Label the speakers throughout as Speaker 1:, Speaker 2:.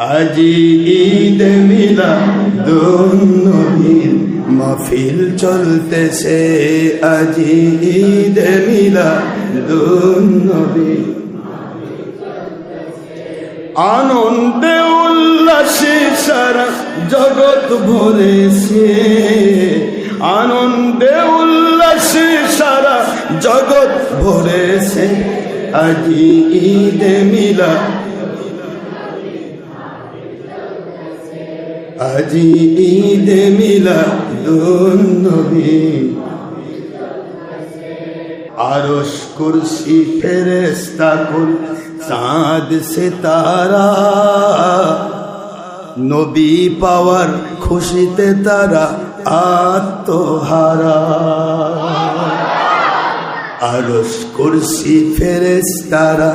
Speaker 1: আজি ঈদ মিলাদুন নবীর মাহফিল চলতেছে, আজি ঈদ মিলাদুন নবীর আনন্দে উল্লাসে সারা জগৎ ভরেছে, আনন্দে উল্লাসে সারা জগৎ ভরেছে, আজি ঈদ মিলাদ, আজি ঈদ মিলাদুন নবী। আরশ কুরসি ফেরেশতা কুল চাঁদ সিতারা, নবী পাওয়ার খুশিতে তারা আত্মহারা। আরশ কুরসি ফেরেশতারা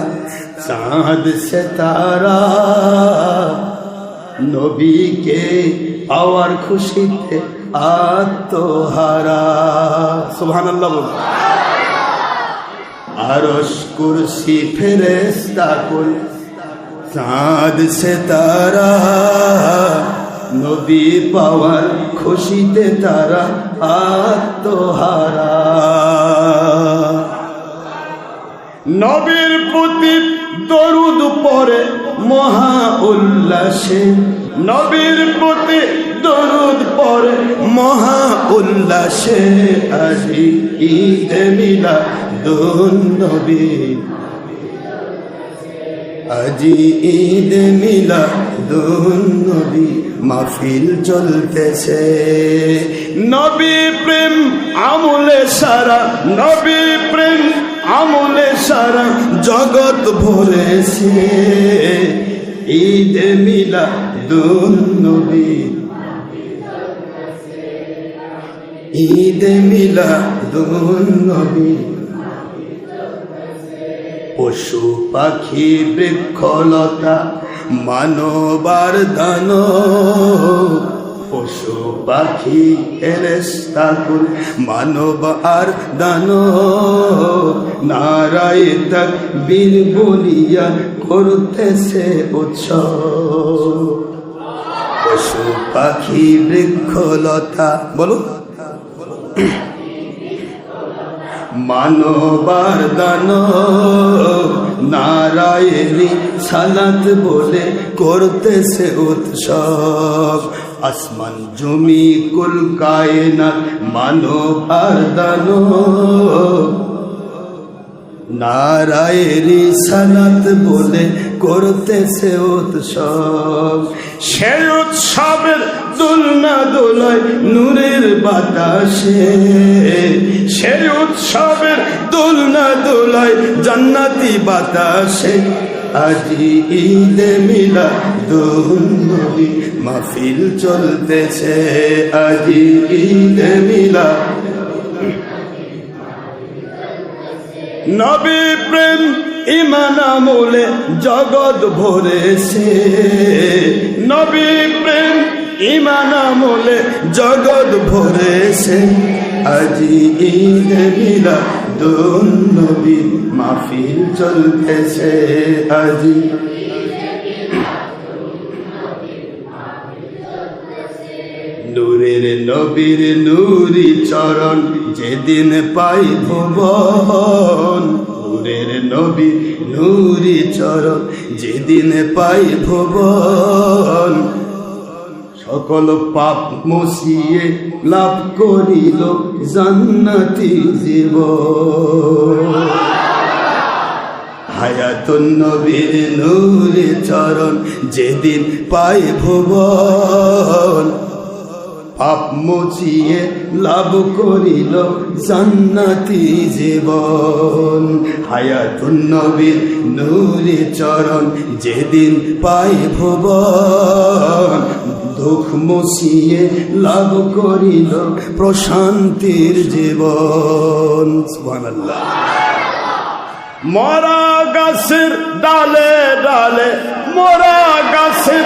Speaker 1: চাঁদ সিতারা, নবীকে পাওয়ার খুশিতে আত্মহারা। সুবহানাল্লাহ বল। আরশ কুরসি ফেরেশতা কুল চাঁদ সিতারা, নবী পাওয়ার খুশিতে তারা আত্মহারা। নবীর প্রতি দরুদ পড়ে মহা উল্লাসে, নবীর প্রতি দরুদ পড়ে মহা উল্লাসে, আজি ঈদ মিলাদুন নবী, আজি ঈদ মিলাদুন নবী মাহফিল চলতেছে। নবী প্রেম আমলে সারা, নবী প্রেম আমলে সারা জগৎ ভরেছে, ঈদ মিলাদুন নবী, ঈদ মিলাদুন নবী। পশু পাখি বৃক্ষলতা মানবার দানব, পশু পাখি ফেরেশতা কুল মানব আর দানব, নারায়ে তাকবীর বলিয়া করতেছে উৎসব। পশু পাখি বৃক্ষলতা বলো, মানবার দানব, নারায়ে সালাত বলে করতেছে উৎসব। আসমান জমি কুল কায়নাত মানব আর দানব, নারায়ে সালাত বলে করতেছে উৎসব। সেই উৎসবের দোলনা দোলায় নূরের বাতাসে, সেই উৎসবের দোলনা দোলায় জান্নাতি বাতাসে, আজি ঈদ মিলাদুন নবী মাহফিল চলতেছে, আজি ঈদ মিলাদ। নবী প্রেম ঈমান আমলে জগৎ ভরেছে, নবী প্রেম ঈমান আমলে জগৎ ভরেছে, আজি ঈদ মিলাদুন নবী মাহফিল চলতেছে, আজি। নূরের নবীর নূরি চরণ যেদিন পাই ভুবন, নূরের নবী নূরি চরণ যেদিন পাই ভুবন, সকল পাপ মুছিয়ে লাভ করিল জান্নাতি জীবন। হায়াতুন নবীর নূরি চরণ যেদিন পাই ভুবন, পাপ মুছিয়ে লাভ করিল জান্নাতি জীবন। হায়াতুন নবীর নূরি চরণ যেদিন পাই ভুবন, দুঃখ মুছিয়ে লাভ করিল প্রশান্তির জীবন। সুবহানাল্লাহ। মরা গাছের ডালে ডালে, মরা গাছের